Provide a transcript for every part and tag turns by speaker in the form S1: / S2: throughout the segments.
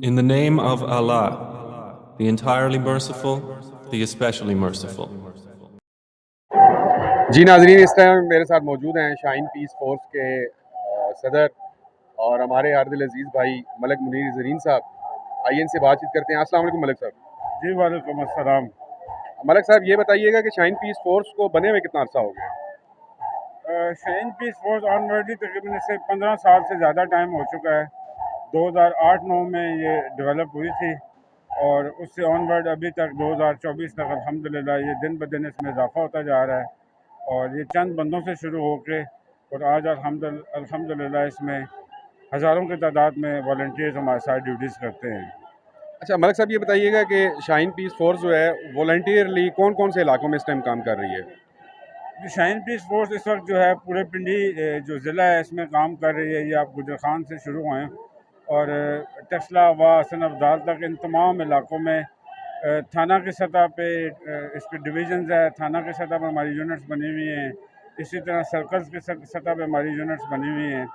S1: In the name of Allah, the entirely merciful, the especially merciful.
S2: जी नाजरीन, इस time मेरे साथ मौजूद हैं शाहीन पीस फोर्स के सदर और हमारे आर्दिल अजीज़ भाई मलिक मुनीर ज़रीन साहब। आइए इनसे बातचीत करते हैं। अस्सलाम वालेकुम मलिक साहब।
S3: जी वालेकुम अस्सलाम।
S2: मलिक साहब, ये बताइएगा कि शाहीन पीस फोर्स को बने हुए कितना अर्सा हो गया?
S3: शाहीन पीस फोर्स ऑलरेडी तकरीबन इससे 15 साल से ज़्यादा टाइम हो चुका है। 2008-9 में ये डेवलप हुई थी और उससे ऑनवर्ड अभी तक 2024 तक अल्हम्दुलिल्लाह ये दिन ब दिन इसमें इजाफा होता जा रहा है। और ये चंद बंदों से शुरू होके और आज अल्हम्दुलिल्लाह इसमें हज़ारों की तादाद में वॉलंटियर्स हमारे साथ ड्यूटीज़ करते हैं।
S2: अच्छा मलिक साहब, ये बताइएगा कि शाहीन पीस फोर्स जो है वॉलंटियरली कौन कौन से इलाकों में इस टाइम काम कर रही है?
S3: जो शाहीन पीस फोर्स इस वक्त जो है पूरे पिंडी जो ज़िला है इसमें काम कर रही है। ये आप गुजर खान से शुरू हुए और टेक्सला व हसन अब्दाल तक इन तमाम इलाकों में थाना की सतह पे इसके डिवीज़न्स है। थाना की सतह पर हमारी यूनिट्स बनी हुई हैं। इसी तरह सर्कल्स की सतह पे हमारी यूनिट्स बनी हुई हैं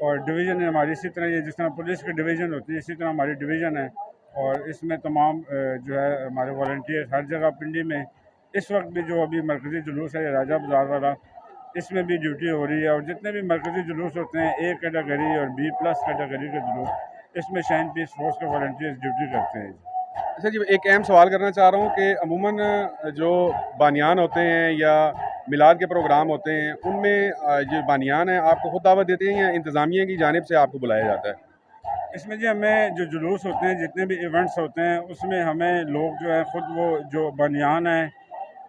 S3: और डिवीज़न हमारी इसी तरह ये जिस तरह पुलिस की डिवीज़न होती है इसी तरह हमारी डिवीज़न है। और इसमें तमाम जो है हमारे वॉलंटियर्स हर जगह पिंडी में इस वक्त भी जो अभी मरकज़ी जुलूस है राजा बाज़ार वाला, इसमें भी ड्यूटी हो रही है। और जितने भी मरकज़ी जुलूस होते हैं ए कैटेगरी और बी प्लस कैटेगरी के जुलूस, इसमें शाहीन पीस फोर्स के वॉलंटियर्स ड्यूटी करते हैं।
S2: अच्छा जी, एक अहम सवाल करना चाह रहा हूँ कि अमूमन जो बानियान होते हैं या मिलाद के प्रोग्राम होते हैं उनमें जो बानियान है आपको खुद दावत देते हैं या इंतज़ामिया की जानिब से आपको बुलाया जाता है?
S3: इसमें जी हमें जो जुलूस होते हैं जितने भी इवेंट्स होते हैं उसमें हमें लोग जो है ख़ुद वो जो बनियान है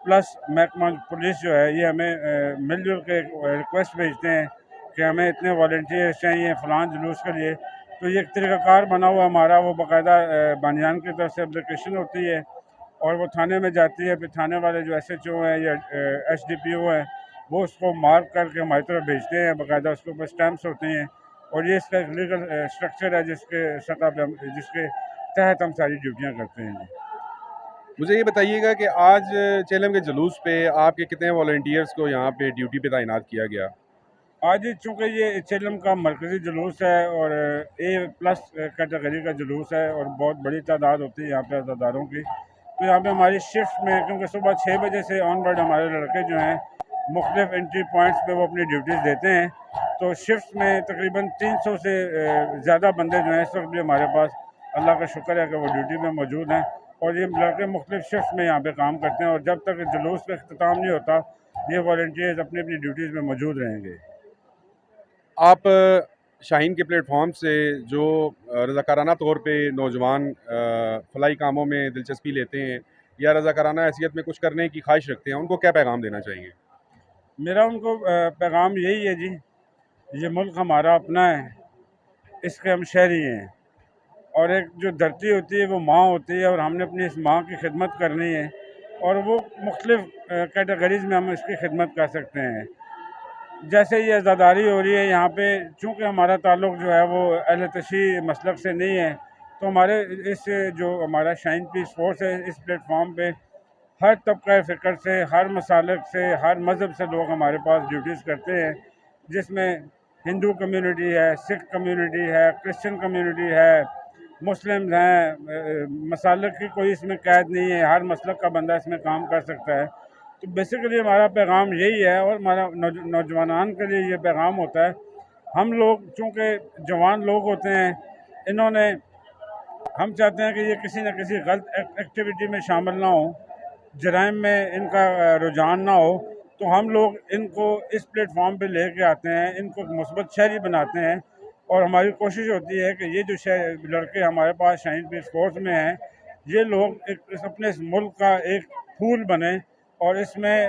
S3: प्लस महकमा पुलिस जो है ये हमें मिलजुल के रिक्वेस्ट भेजते हैं कि हमें इतने वॉलंटियर्स चाहिए फ़लाँ जुलूस के लिए। तो ये एक तरीक़ाकार बना हुआ हमारा वो बाकायदा बनियान की तरफ से एप्लीकेशन होती है और वो थाने में जाती है। फिर थाने वाले जो SHO हैं या SDPO हैं वो उसको मार्क करके हमारी तरफ भेजते हैं। बाकायदा उसके ऊपर स्टैम्प्स होते हैं और ये इसका एक लीगल स्ट्रक्चर है जिसके सतह पे जिसके तहत हम सारी ड्यूटियाँ करते हैं।
S2: मुझे ये बताइएगा कि आज चेलम के जुलूस पे आपके कितने वॉलंटियर्स को यहाँ पे ड्यूटी पे तैनात किया गया?
S3: आज चूँकि ये चेलम का मरकज़ी जुलूस है और A प्लस कैटेगरी का जुलूस है और बहुत बड़ी तादाद होती है यहाँ पे अज़ादारों की। तो यहाँ पे हमारी शिफ्ट में क्योंकि सुबह 6 बजे से ऑनवर्ड हमारे लड़के जो हैं मुख्तलिफ एंट्री पॉइंट्स पे वो अपनी ड्यूटीज़ देते हैं। तो शिफ्ट में तकरीबन 300 से ज़्यादा बंदे जो हैं इस वक्त भी हमारे पास अल्लाह का शुक्र है कि वो ड्यूटी में मौजूद हैं और ये लड़के मुख्तलिफ शिफ्ट में यहाँ पे काम करते हैं। और जब तक जुलूस का अख्तिताम नहीं होता ये वॉलंटियर्स अपनी अपनी ड्यूटीज़ में मौजूद रहेंगे।
S2: आप शाहीन के प्लेटफॉर्म से जो रज़ाकाराना तौर पे नौजवान फलाई कामों में दिलचस्पी लेते हैं या रज़ाकाराना हैसियत में कुछ करने की ख्वाहिश रखते हैं, उनको क्या पैगाम देना चाहिए?
S3: मेरा उनको पैगाम यही है जी, ये मुल्क हमारा अपना है, इसके हम शहरी हैं और एक जो धरती होती है वो माँ होती है और हमने अपनी इस माँ की खिदमत करनी है और वो मुख्तलिफ कैटेगरीज़ में हम इसकी खिदमत कर सकते हैं। जैसे ये आज़ादारी हो रही है यहाँ पे, चूँकि हमारा ताल्लुक़ जो है वो अहले तशी मसलक से नहीं है, तो हमारे इस जो हमारा शाहीन पीस फोर्स है इस प्लेटफॉर्म पे हर तबका फ़िक्र से, हर मसालक से, हर मज़हब से लोग हमारे पास ड्यूटीज़ करते हैं। जिसमें हिंदू कम्युनिटी है, सिख कम्युनिटी है, क्रिश्चियन कम्युनिटी है, मुस्लिम्स हैं, मसालक की कोई इसमें कैद नहीं है, हर मसलक का बंदा इसमें काम कर सकता है। तो बेसिकली हमारा पैगाम यही है और हमारा नौजवान के लिए ये पैगाम होता है। हम लोग चूँकि जवान लोग होते हैं, इन्होंने हम चाहते हैं कि ये किसी न किसी गलत एक्टिविटी में शामिल ना हो, जराइम में इनका रुझान ना हो। तो हम लोग इनको इस प्लेटफॉर्म पे लेके आते हैं, इनको मुस्बत शहरी बनाते हैं और हमारी कोशिश होती है कि ये जो लड़के हमारे पास शाहीन पीस फोर्स में हैं ये लोग अपने इस मुल्क का एक फूल बने और इसमें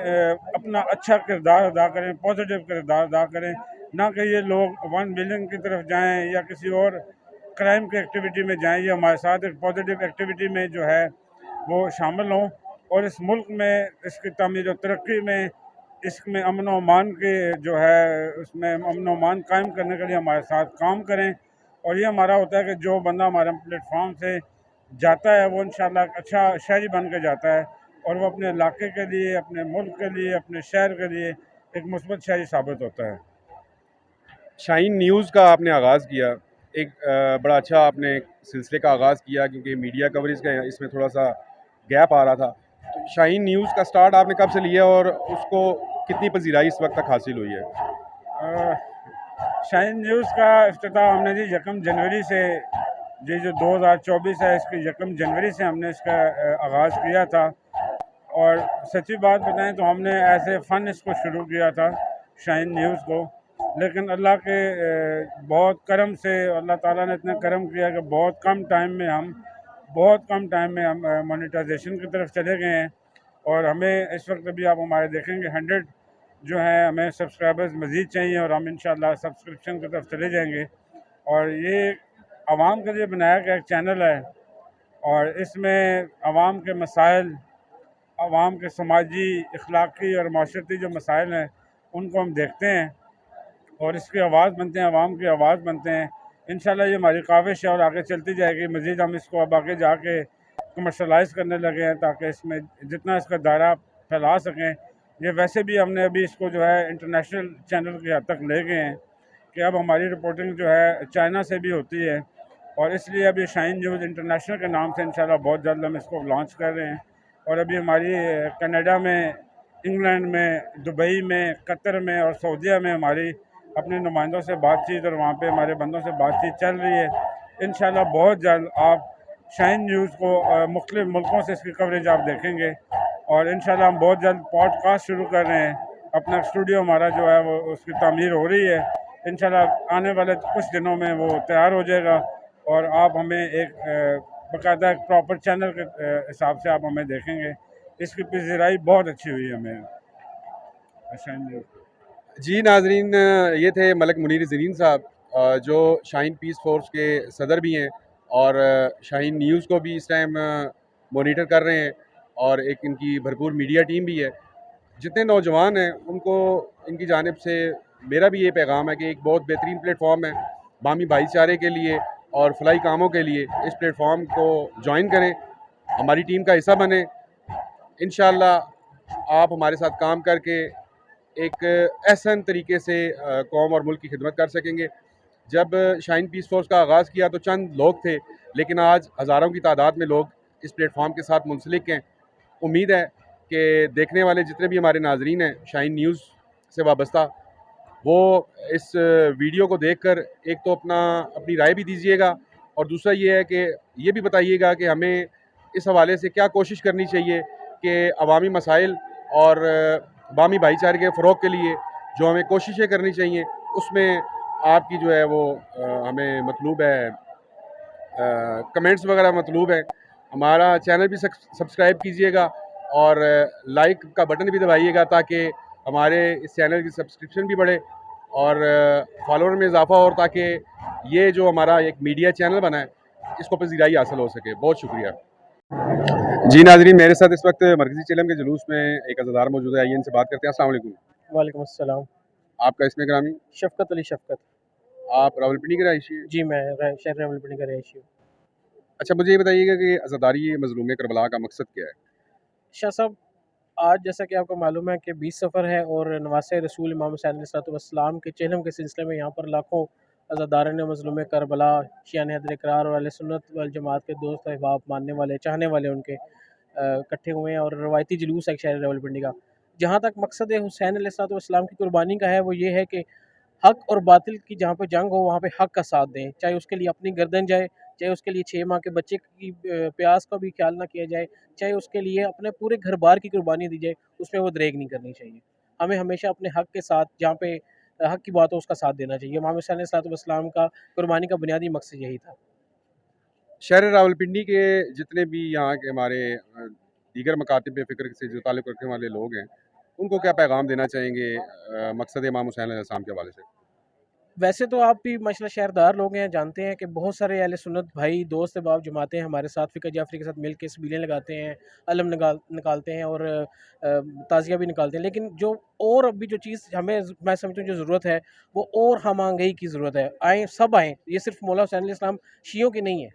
S3: अपना अच्छा किरदार अदा करें, पॉजिटिव किरदार अदा करें, ना कि ये लोग 1 बिलियन की तरफ जाएं या किसी और क्राइम की एक्टिविटी में जाएं। ये हमारे साथ एक पॉजिटिव एक्टिविटी में जो है वो शामिल हों और इस मुल्क में इसकी तमीर और तरक्की में इसमें अमन व अमान के जो है उसमें अमन व अमान कायम करने के लिए हमारे साथ काम करें। और ये हमारा होता है कि जो बंदा हमारे प्लेटफॉर्म से जाता है वो इंशाल्लाह अच्छा शहरी बन के जाता है और वो अपने इलाके के लिए, अपने मुल्क के लिए, अपने शहर के लिए एक मुस्बत शहरी साबित होता है।
S2: शाहीन न्यूज़ का आपने आगाज़ किया, एक बड़ा अच्छा आपने सिलसिले का आगाज़ किया, क्योंकि मीडिया कवरेज का इसमें थोड़ा सा गैप आ रहा था। तो शाहीन न्यूज़ का स्टार्ट आपने कब से लिया और उसको कितनी पजीराई इस वक्त तक हासिल हुई है?
S3: अ, शाहीन न्यूज़ का इफ्तिताह हमने जी 1 जनवरी से, ये जो 2024 है इसकी 1 जनवरी से हमने इसका आगाज़ किया था। और सच्ची बात बताएं तो हमने ऐसे फ़न इसको शुरू किया था शाहीन न्यूज़ को, लेकिन अल्लाह के बहुत करम से अल्लाह ताला ने इतना करम किया कि बहुत कम टाइम में हम मोनेटाइजेशन की तरफ चले गए हैं। और हमें इस वक्त अभी आप हमारे देखेंगे 100 जो है हमें सब्सक्राइबर्स मज़ीद चाहिए, और हम इंशाल्लाह सब्सक्रिप्शन की तरफ चले जाएंगे। और ये आवाम के लिए बनाया गया एक चैनल है, और इसमें आवाम के मसाइल, आवाम के समाजी, अखलाकी और माशरती जो मसाइल हैं उनको हम देखते हैं और इसकी आवाज़ बनते हैं, आवाम की आवाज़ बनते हैं। इंशाल्लाह ये हमारी काविश है और आगे चलती जाएगी। मज़ीद हम इसको अब आगे जाके कमर्शलाइज़ करने लगे हैं ताकि इसमें जितना इसका दायरा फैला सकें। ये वैसे भी हमने अभी इसको जो है इंटरनेशनल चैनल की हद तक ले गए हैं कि अब हमारी रिपोर्टिंग जो है चाइना से भी होती है, और इसलिए अभी शाहीन न्यूज़ इंटरनेशनल के नाम से इंशाल्लाह बहुत जल्द हम इसको लॉन्च कर रहे हैं। और अभी हमारी कनाडा में, इंग्लैंड में, दुबई में, कतर में और सऊदीया में हमारी अपने नुमाइंदों से बातचीत और वहाँ पे हमारे बंदों से बातचीत चल रही है। इंशाल्लाह बहुत जल्द आप शाहीन न्यूज़ को मुख्तलिफ़ मुल्कों से इसकी कवरेज आप देखेंगे। और इंशाल्लाह हम बहुत जल्द पॉडकास्ट शुरू कर रहे हैं। अपना स्टूडियो हमारा जो है वो उसकी तामीर हो रही है। इंशाल्लाह आने वाले कुछ दिनों में वो तैयार हो जाएगा और आप हमें एक बाकायदा एक प्रॉपर चैनल के हिसाब से आप हमें देखेंगे। इसकी पज़ीराई बहुत अच्छी हुई है हमें शाहीन न्यूज़।
S2: जी नाजरीन, ये थे मलिक मुनीर ज़रीन साहब, जो शाहीन पीस फोर्स के सदर भी हैं और शाहीन न्यूज़ को भी इस टाइम मॉनिटर कर रहे हैं, और एक इनकी भरपूर मीडिया टीम भी है। जितने नौजवान हैं उनको इनकी जानिब से मेरा भी ये पैगाम है कि एक बहुत बेहतरीन प्लेटफॉर्म है बामी भाईचारे के लिए और फलाई कामों के लिए। इस प्लेटफॉर्म को ज्वाइन करें, हमारी टीम का हिस्सा बने। इंशाल्लाह आप हमारे साथ काम करके एक एहसन तरीके से कौम और मुल्क की खिदमत कर सकेंगे। जब शाहीन पीस फोर्स का आगाज़ किया तो चंद लोग थे, लेकिन आज हज़ारों की तादाद में लोग इस प्लेटफॉर्म के साथ मुंसलिक हैं। उम्मीद है कि देखने वाले जितने भी हमारे नाजरीन हैं शाहीन न्यूज़ से वाबस्ता, वो इस वीडियो को देखकर एक तो अपनी राय भी दीजिएगा, और दूसरा ये है कि ये भी बताइएगा कि हमें इस हवाले से क्या कोशिश करनी चाहिए कि अवामी मसाइल और बामी भाईचारे के फ़रोग़ के लिए जो हमें कोशिशें करनी चाहिए, उसमें आपकी जो है वो हमें मतलूब है, कमेंट्स वगैरह मतलूब है। हमारा चैनल भी सब्सक्राइब कीजिएगा और लाइक का बटन भी दबाइएगा ताकि हमारे इस चैनल की सब्सक्रिप्शन भी बढ़े और फॉलोअर में इजाफा हो, ताकि ये जो हमारा एक मीडिया चैनल बना है इसको पज़ीराई हासिल हो सके। बहुत शुक्रिया। जी नाजरीन, मेरे साथ इस वक्त मरकज़ी चिलम के जुलूस में एक अज़ादार मौजूद है। आइए इनसे बात करते हैं। अस्सलाम वालेकुम।
S4: वालेकुम अस्सलाम।
S2: आपका इसमें ग्रामी?
S4: शफ़क़त अली शफ़क़त।
S2: आप रावलपिंडी के रहायशी हैं?
S4: जी, मैं शहर रावलपिंडी का रहायशी हूँ।
S2: अच्छा, मुझे ये बताइएगा कि अज़ादारी मज़लूम करबला का मकसद क्या है?
S4: शाह साहब, आज जैसा कि आपको मालूम है कि 20 सफ़र है और नवासे रसूल इमाम हुसैन अलैहिस्सलाम के चेहलम के सिलसिले में यहाँ पर लाखों अज़ादारान मज़लूम करबला, शियाने हैदर इक़रार और अहले सुन्नत वल जमात के दोस्त अहबाब, मानने वाले, चाहने वाले उनके इकट्ठे हुए हैं और रवायती जुलूस है शहर रावलपिंडी का। जहाँ तक मकसद हुसैन अलैहिस्सलाम की कुर्बानी का है, वो ये है कि हक़ और बातिल की जहाँ पे जंग हो वहाँ पे हक़ का साथ दें, चाहे उसके लिए अपनी गर्दन जाए, चाहे उसके लिए 6 माह के बच्चे की प्यास का भी ख्याल ना किया जाए, चाहे उसके लिए अपने पूरे घर-बार की कुर्बानी दी जाए, उसमें वो दरेग नहीं करनी चाहिए। हमें हमेशा अपने हक़ के साथ, जहाँ पे हक़ की बात हो उसका साथ देना चाहिए। इमाम हुसैन अलैहिस्सलाम का कुर्बानी का बुनियादी मकसद यही था।
S2: शहर रावलपिंडी के जितने भी यहाँ के हमारे दीगर मकातिब फ़िक्र से जो ताल्लुक़ रखने वाले लोग हैं, उनको क्या पैगाम देना चाहेंगे मकसद इमाम हुसैन अलैहिस्सलाम के हवाले से?
S4: वैसे तो आप भी माशाल्लाह शहरदार लोग हैं, जानते हैं कि बहुत सारे अहले सुन्नत भाई, दोस्त अहबाब जमाते हैं हमारे साथ, फ़िक्र जाफ़री के साथ मिल के सबीलें लगाते हैं, अलम निकालते हैं और ताज़िया भी निकालते हैं। लेकिन जो और अभी जो चीज़ हमें मैं समझता हूँ जो ज़रूरत है, वो और हम-आहंगी की ज़रूरत है। आएँ, सब आएँ, ये सिर्फ़ मौला हुसैन अलैहिस्सलाम शियों की नहीं है,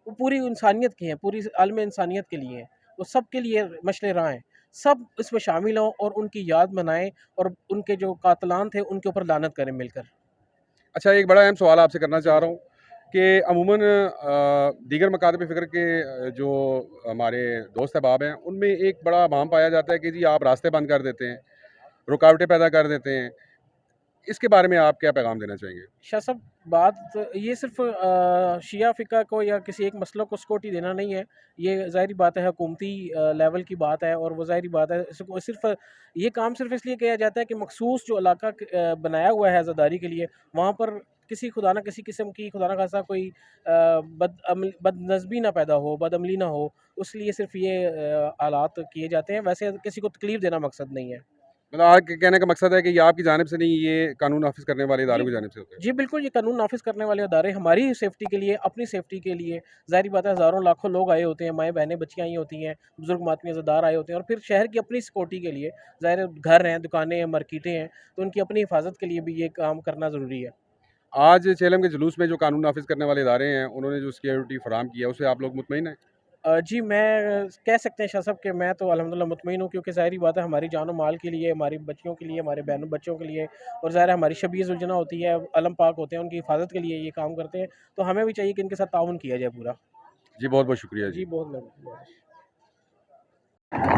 S4: वो पूरी इंसानियत की है, पूरी आलम इंसानियत के लिए है। वो सब के लिए मशअल राह हैं। सब इसमें शामिल हों और उनकी याद मनाएँ और उनके जो कातलान थे, उनके ऊपर लानत करें मिलकर।
S2: अच्छा, एक बड़ा अहम सवाल आपसे करना चाह रहा हूँ कि अमूमन दीगर मकातब फ़िक्र के जो हमारे दोस्त अहबाब हैं, उनमें एक बड़ा वहम पाया जाता है कि जी आप रास्ते बंद कर देते हैं, रुकावटें पैदा कर देते हैं। इसके बारे में आप क्या पैगाम देना चाहेंगे?
S4: शाह साहब, बात ये सिर्फ शिया फ़िक़्ह को या किसी एक मसलक को सिक्योरिटी देना नहीं है। ये ज़ाहिर बात है हुकूमती लेवल की बात है, और वो ज़ाहिर बात है इसको सिर्फ ये काम सिर्फ इसलिए किया जाता है कि मखसूस जो इलाका बनाया हुआ है आज़ादारी के लिए, वहाँ पर किसी खुदा न किसी किस्म की खुदा न खास्ता कोई बदनज़मी ना पैदा हो, बदअमली ना हो, उसलिए सिर्फ ये आलात किए जाते हैं। वैसे किसी को तकलीफ़ देना मकसद नहीं है।
S2: मतलब आपके कहने का मकसद है कि ये आपकी जानिब से नहीं, ये कानून नाफ़िज़ करने वाले इदारों
S4: जी,
S2: की जानिब से होता है।
S4: जी बिल्कुल, ये कानून नाफ़िज़ करने वाले अदारे हमारी सेफ्टी के लिए, अपनी सेफ्टी के लिए, ज़ाहिर बात है हज़ारों लाखों लोग आए होते हैं, माएँ-बहनें, बच्चियाँ आई होती हैं, बुज़ुर्ग मातमी अज़ादार आए होते हैं, और फिर शहर की अपनी सिक्योरिटी के लिए, ज़ाहिर है घर हैं, दुकानें हैं, मार्केटें हैं, तो उनकी अपनी हिफाज़त के लिए भी ये काम करना ज़रूरी है।
S2: आज चेलम के जुलूस में जो कानून नाफ़िज़ करने वाले इदारे हैं, उन्होंने जो सिक्योरिटी फ़राहम की है, उससे आप लोग मुतमईन हैं?
S4: जी, मैं कह सकते हैं शाह साहब कि मैं तो अल्हम्दुलिल्लाह मुतमईन हूँ, क्योंकि ज़ाहिर-सी बात है हमारी जान और माल के लिए, हमारी बच्चियों के लिए, हमारे बहनों बच्चों के लिए, और ज़ाहिर है हमारी शबीह सुलझना होती है, अलम पाक होते हैं, उनकी हिफाज़त के लिए ये काम करते हैं, तो हमें भी चाहिए कि इनके साथ ताउन किया जाए पूरा।
S2: जी, बहुत-बहुत शुक्रिया
S4: जी,
S2: जी।
S4: बहुत मेहरबानी।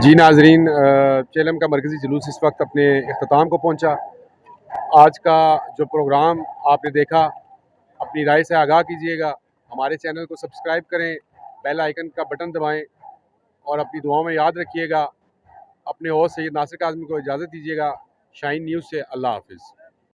S2: जी नाज़रीन, चेलम का मरकज़ी जुलूस इस वक्त अपने इख्तिताम को पहुँचा। आज का जो प्रोग्राम आपने देखा, अपनी राय से आगाह कीजिएगा, हमारे चैनल को सब्सक्राइब करें, बेल आइकन का बटन दबाएँ और अपनी दुआओं में याद रखिएगा। अपने होस्ट सैयद नासिर काज़मी को इजाज़त दीजिएगा। शाहीन न्यूज़ से अल्लाह हाफ़िज़।